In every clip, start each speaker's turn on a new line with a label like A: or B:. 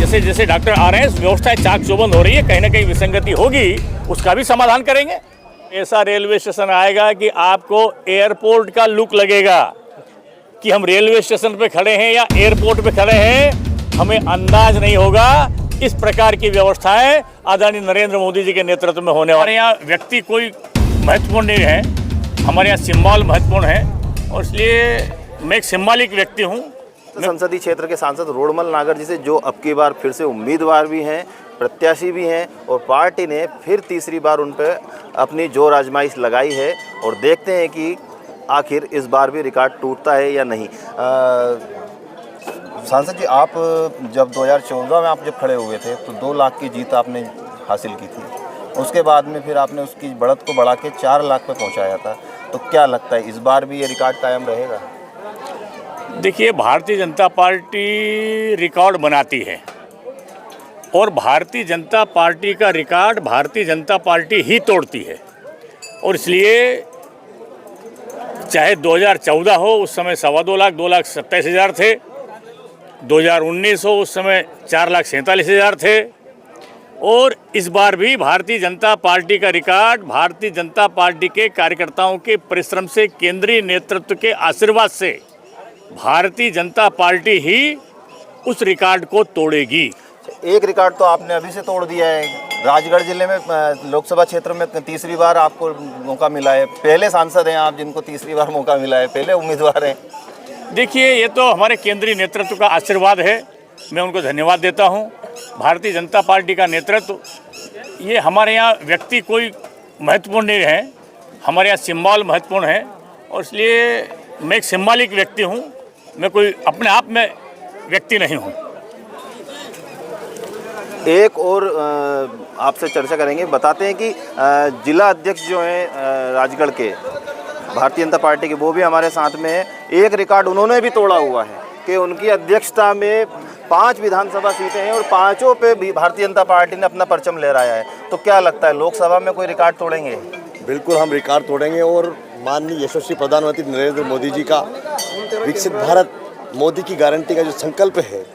A: जैसे जैसे डॉक्टर आ रहे हैं व्यवस्थाएं चाक चौबंद हो रही है, कहीं ना कहीं विसंगति होगी, उसका भी समाधान करेंगे। ऐसा रेलवे स्टेशन आएगा कि आपको एयरपोर्ट का लुक लगेगा कि हम रेलवे स्टेशन पे खड़े हैं या एयरपोर्ट पे खड़े हैं, हमें अंदाज नहीं होगा। इस प्रकार की व्यवस्थाएं आदरणीय नरेंद्र मोदी जी के नेतृत्व में होने वाले। यहाँ व्यक्ति कोई महत्वपूर्ण नहीं है, हमारे यहाँ सिंबल महत्वपूर्ण है और इसलिए मैं एक सिंबॉलिक व्यक्ति हूँ।
B: संसदीय क्षेत्र के सांसद रोडमल नागर जी से जो अब की बार फिर से उम्मीदवार भी हैं, प्रत्याशी भी हैं और पार्टी ने फिर तीसरी बार उन पर अपनी जोर आजमाइश लगाई है और देखते हैं कि आखिर इस बार भी रिकॉर्ड टूटता है या नहीं। सांसद जी, आप जब 2014 में आप जब खड़े हुए थे तो 2 लाख की जीत आपने हासिल की थी, उसके बाद में फिर आपने उसकी बढ़त को बढ़ा के 4 लाख पे पहुंचाया था। तो क्या लगता है इस बार भी ये रिकॉर्ड कायम रहेगा?
A: देखिए, भारतीय जनता पार्टी रिकॉर्ड बनाती है और भारतीय जनता पार्टी का रिकॉर्ड भारतीय जनता पार्टी ही तोड़ती है और इसलिए चाहे 2014 हो, उस समय 2.25 लाख 2,27,000 थे, 2019 हो, उस समय 4,47,000 थे और इस बार भी भारतीय जनता पार्टी का रिकॉर्ड भारतीय जनता पार्टी के कार्यकर्ताओं के परिश्रम से, केंद्रीय नेतृत्व के आशीर्वाद से भारतीय जनता पार्टी ही उस रिकॉर्ड को तोड़ेगी।
B: एक रिकॉर्ड तो आपने अभी से तोड़ दिया है। राजगढ़ जिले में लोकसभा क्षेत्र में तीसरी बार आपको मौका मिला है। पहले सांसद हैं आप जिनको तीसरी बार मौका मिला है, पहले उम्मीदवार हैं।
A: देखिए, ये तो हमारे केंद्रीय नेतृत्व का आशीर्वाद है, मैं उनको धन्यवाद देता हूं। भारतीय जनता पार्टी का नेतृत्व, ये हमारे यहाँ व्यक्ति कोई महत्वपूर्ण नहीं है, हमारे यहाँ सिंबल महत्वपूर्ण है और इसलिए मैं एक सिंबॉलिक व्यक्ति हूँ, मैं कोई अपने आप में व्यक्ति नहीं हूँ।
B: एक और आपसे चर्चा करेंगे। बताते हैं कि जिला अध्यक्ष जो हैं राजगढ़ के भारतीय जनता पार्टी के, वो भी हमारे साथ में है। एक रिकॉर्ड उन्होंने भी तोड़ा हुआ है कि उनकी अध्यक्षता में 5 विधानसभा सीटें हैं और 5ओं पे भी भारतीय जनता पार्टी ने अपना परचम लहराया है। तो क्या लगता है लोकसभा में कोई रिकॉर्ड तोड़ेंगे?
C: बिल्कुल हम रिकॉर्ड तोड़ेंगे और माननीय यशस्वी प्रधानमंत्री नरेंद्र मोदी जी का विकसित भारत, मोदी की गारंटी का जो संकल्प है,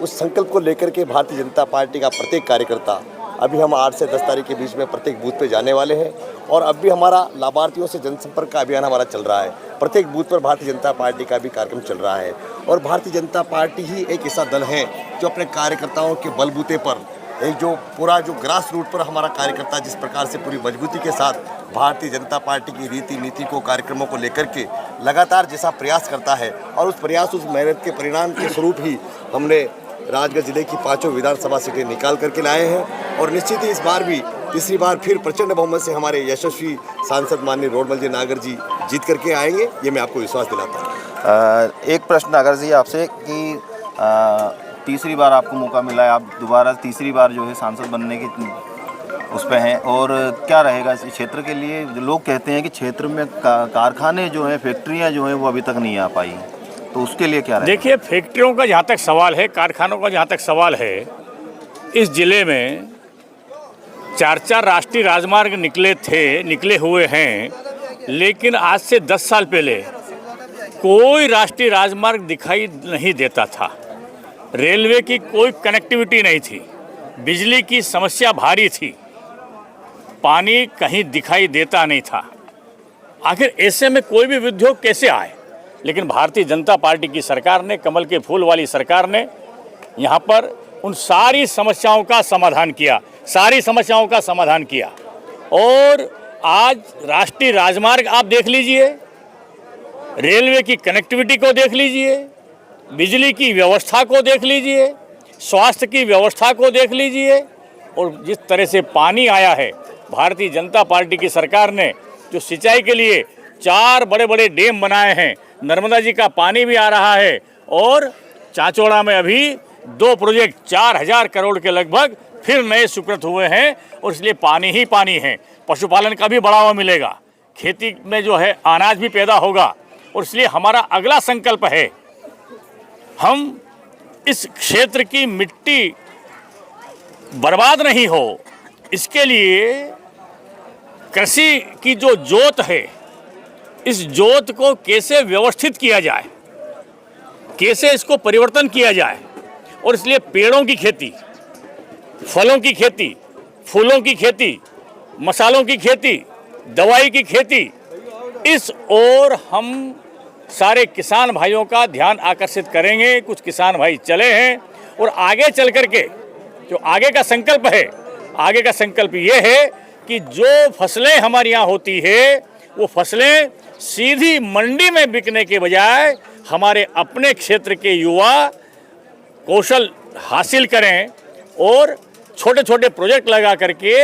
C: उस संकल्प को लेकर के भारतीय जनता पार्टी का प्रत्येक कार्यकर्ता, अभी हम 8 से 10 तारीख के बीच में प्रत्येक बूथ पे जाने वाले हैं और अब भी हमारा लाभार्थियों से जनसंपर्क का अभियान हमारा चल रहा है। प्रत्येक बूथ पर भारतीय जनता पार्टी का भी कार्यक्रम चल रहा है और भारतीय जनता पार्टी ही एक ऐसा दल है जो अपने कार्यकर्ताओं के बलबूते पर, एक जो पूरा जो ग्रास रूट पर हमारा कार्यकर्ता जिस प्रकार से पूरी मजबूती के साथ भारतीय जनता पार्टी की रीति नीति को, कार्यक्रमों को लेकर के लगातार जैसा प्रयास करता है और उस प्रयास, उस मेहनत के परिणाम के स्वरूप ही हमने राजगढ़ जिले की 5 विधानसभा सीटें निकाल करके लाए हैं और निश्चित ही इस बार भी तीसरी बार फिर प्रचंड बहुमत से हमारे यशस्वी सांसद माननीय रोडमल जी नागर जी जीत करके आएंगे, ये मैं आपको विश्वास दिलाता हूँ।
B: एक प्रश्न नागर जी आपसे कि तीसरी बार आपको मौका मिला है, आप दोबारा तीसरी बार जो है सांसद बनने की उस पर हैं और क्या रहेगा इस क्षेत्र के लिए? लोग कहते हैं कि क्षेत्र में कारखाने जो हैं, फैक्ट्रियाँ जो हैं वो अभी तक नहीं आ पाई, तो उसके लिए क्या रहेगा?
A: देखिए, फैक्ट्रियों का जहाँ तक सवाल है, कारखानों का जहाँ तक सवाल है, इस जिले में 4 राष्ट्रीय राजमार्ग निकले हुए हैं, लेकिन आज से 10 साल पहले कोई राष्ट्रीय राजमार्ग दिखाई नहीं देता था, रेलवे की कोई कनेक्टिविटी नहीं थी, बिजली की समस्या भारी थी, पानी कहीं दिखाई देता नहीं था। आखिर ऐसे में कोई भी उद्योग कैसे आए? लेकिन भारतीय जनता पार्टी की सरकार ने, कमल के फूल वाली सरकार ने यहाँ पर उन सारी समस्याओं का समाधान किया और आज राष्ट्रीय राजमार्ग आप देख लीजिए, रेलवे की कनेक्टिविटी को देख लीजिए, बिजली की व्यवस्था को देख लीजिए, स्वास्थ्य की व्यवस्था को देख लीजिए और जिस तरह से पानी आया है, भारतीय जनता पार्टी की सरकार ने जो सिंचाई के लिए 4 बड़े बड़े डैम बनाए हैं, नर्मदा जी का पानी भी आ रहा है और चाचौड़ा में अभी 2 प्रोजेक्ट 4,000 करोड़ के लगभग फिर नए स्वीकृत हुए हैं और इसलिए पानी ही पानी है। पशुपालन का भी बढ़ावा मिलेगा, खेती में जो है अनाज भी पैदा होगा और इसलिए हमारा अगला संकल्प है, हम इस क्षेत्र की मिट्टी बर्बाद नहीं हो, इसके लिए कृषि की जो जोत है, इस जोत को कैसे व्यवस्थित किया जाए, कैसे इसको परिवर्तन किया जाए और इसलिए पेड़ों की खेती, फलों की खेती, फूलों की खेती, मसालों की खेती, दवाई की खेती, इस ओर हम सारे किसान भाइयों का ध्यान आकर्षित करेंगे। कुछ किसान भाई चले हैं और आगे चल करके जो आगे का संकल्प है, आगे का संकल्प ये है कि जो फसलें हमारे यहाँ होती है वो फसलें सीधी मंडी में बिकने के बजाय हमारे अपने क्षेत्र के युवा कौशल हासिल करें और छोटे छोटे प्रोजेक्ट लगा करके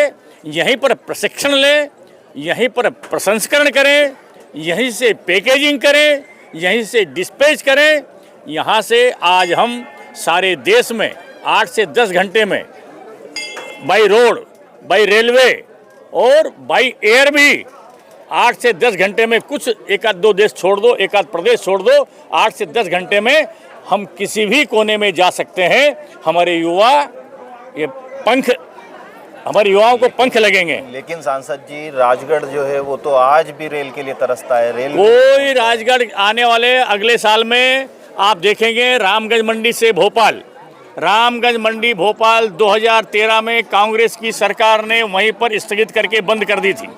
A: यहीं पर प्रशिक्षण लें, यहीं पर प्रसंस्करण करें, यहीं से पैकेजिंग करें, यहीं से डिस्पैच करें। यहाँ से आज हम सारे देश में 8 से 10 घंटे में बाई रोड, बाई रेलवे और बाई एयर भी 8 से 10 घंटे में, कुछ एक आध दो देश छोड़ दो, एक आध प्रदेश छोड़ दो, 8 से 10 घंटे में हम किसी भी कोने में जा सकते हैं। हमारे युवा ये पंख, हमारे युवाओं को पंख लगेंगे।
B: लेकिन सांसद जी, राजगढ़ जो है वो तो आज भी रेल के लिए तरसता है। रेल
A: कोई राजगढ़ आने वाले अगले साल में आप देखेंगे रामगंज मंडी से भोपाल, रामगंज मंडी भोपाल 2013 में कांग्रेस की सरकार ने वहीं पर स्थगित करके बंद कर दी थी।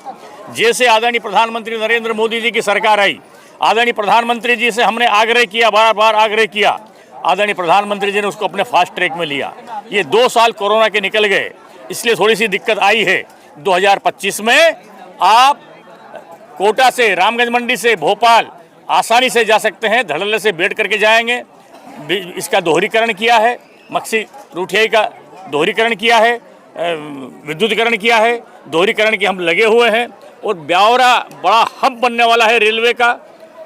A: जैसे आदरणीय प्रधानमंत्री नरेंद्र मोदी जी की सरकार आई, आदरणीय प्रधानमंत्री जी से हमने आग्रह किया, बार बार आग्रह किया, आदरणीय प्रधानमंत्री जी ने उसको अपने फास्ट ट्रैक में लिया। ये 2 साल कोरोना के निकल गए, इसलिए थोड़ी सी दिक्कत आई है। 2025 में आप कोटा से, रामगंज मंडी से भोपाल आसानी से जा सकते हैं, धड़ल्ले से बैठ करके जाएंगे। इसका दोहरीकरण किया है, मक्सी रूठियाई का दोहरीकरण किया है, विद्युतीकरण किया है, दोहरीकरण के हम लगे हुए हैं और ब्यावरा बड़ा हब बनने वाला है रेलवे का।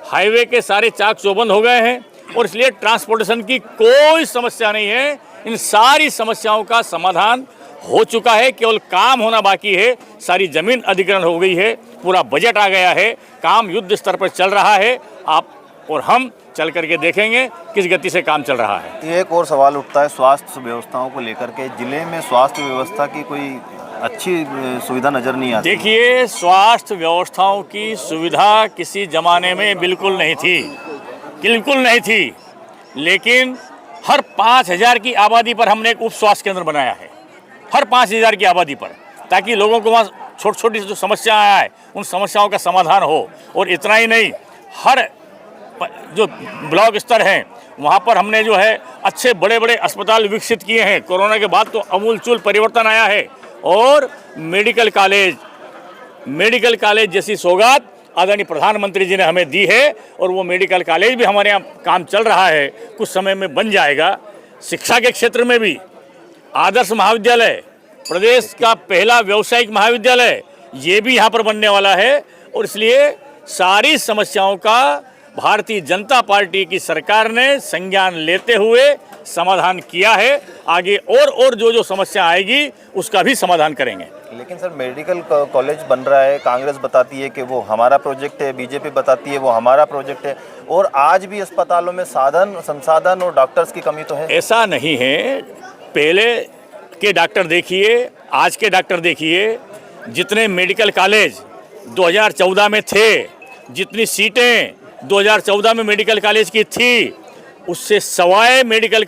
A: हाईवे के सारे चाक चौबंद हो गए हैं और इसलिए ट्रांसपोर्टेशन की कोई समस्या नहीं है। इन सारी समस्याओं का समाधान हो चुका है, केवल काम होना बाकी है। सारी जमीन अधिग्रहण हो गई है, पूरा बजट आ गया है, काम युद्ध स्तर पर चल रहा है। आप और हम चल करके देखेंगे किस गति से काम चल रहा है।
B: एक और सवाल उठता है स्वास्थ्य व्यवस्थाओं को लेकर के। जिले में स्वास्थ्य व्यवस्था की कोई अच्छी सुविधा नज़र नहीं आती।
A: देखिए, स्वास्थ्य व्यवस्थाओं की सुविधा किसी ज़माने में बिल्कुल नहीं थी, बिल्कुल नहीं थी। लेकिन हर 5000 की आबादी पर हमने एक उप स्वास्थ्य केंद्र बनाया है, हर 5000 की आबादी पर, ताकि लोगों को वहाँ छोटी छोटी जो समस्याएं आए उन समस्याओं का समाधान हो। और इतना ही नहीं, हर जो ब्लॉक स्तर हैं वहाँ पर हमने जो है अच्छे बड़े बड़े अस्पताल विकसित किए हैं। कोरोना के बाद तो अमूलचूल परिवर्तन आया है। और मेडिकल कॉलेज जैसी सौगात आदरणीय प्रधानमंत्री जी ने हमें दी है और वो मेडिकल कॉलेज भी हमारे यहाँ काम चल रहा है, कुछ समय में बन जाएगा। शिक्षा के क्षेत्र में भी आदर्श महाविद्यालय, प्रदेश का पहला व्यावसायिक महाविद्यालय, ये भी यहाँ पर बनने वाला है। और इसलिए सारी समस्याओं का भारतीय जनता पार्टी की सरकार ने संज्ञान लेते हुए समाधान किया है। आगे और जो समस्या आएगी उसका भी समाधान करेंगे।
B: लेकिन सर, मेडिकल कॉलेज बन रहा है, कांग्रेस बताती है कि वो हमारा प्रोजेक्ट है, बीजेपी बताती है वो हमारा प्रोजेक्ट है, और आज भी अस्पतालों में साधन संसाधन और डॉक्टर्स की कमी तो है।
A: ऐसा नहीं है। पहले के डॉक्टर देखिए, आज के डॉक्टर देखिए। जितने मेडिकल कॉलेज 2014 में थे, जितनी सीटें 2014 में मेडिकल कॉलेज की थी, उससे सवाए मेडिकल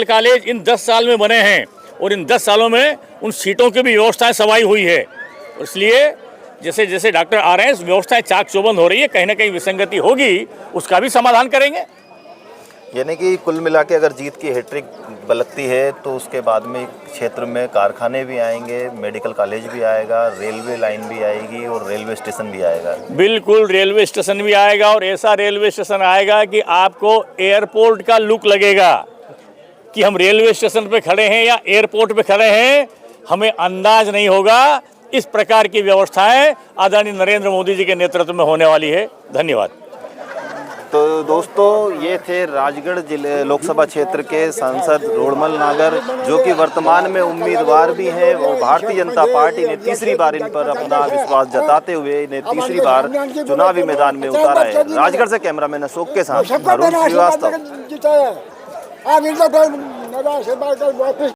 A: कॉलेज इन 10 साल में बने हैं। और इन 10 सालों में उन सीटों की भी व्यवस्थाएं सवाई हुई है। और इसलिए जैसे जैसे डॉक्टर आ रहे हैं, व्यवस्थाएं चाक चौबंद हो रही है, कहीं ना कहीं विसंगति होगी, उसका भी समाधान करेंगे।
B: यानी कि कुल मिला के अगर जीत की हैट्रिक बलकती है तो उसके बाद में क्षेत्र में कारखाने भी आएंगे, मेडिकल कॉलेज भी आएगा, रेलवे लाइन भी आएगी और रेलवे स्टेशन भी आएगा।
A: बिल्कुल, रेलवे स्टेशन भी आएगा और ऐसा रेलवे स्टेशन आएगा कि आपको एयरपोर्ट का लुक लगेगा कि हम रेलवे स्टेशन पे खड़े हैं या एयरपोर्ट पे खड़े हैं, हमें अंदाज नहीं होगा। इस प्रकार की व्यवस्थाएं आदरणीय नरेंद्र मोदी जी के नेतृत्व में होने वाली है। धन्यवाद।
B: तो दोस्तों, ये थे राजगढ़ जिले लोकसभा क्षेत्र के सांसद रोड़मल नागर, जो कि वर्तमान में उम्मीदवार भी हैं और भारतीय जनता पार्टी ने तीसरी बार इन पर अपना विश्वास जताते हुए इन्हें तीसरी बार चुनावी मैदान में उतारा है। राजगढ़ से कैमरामैन अशोक के साथ अरुण श्रीवास्तव।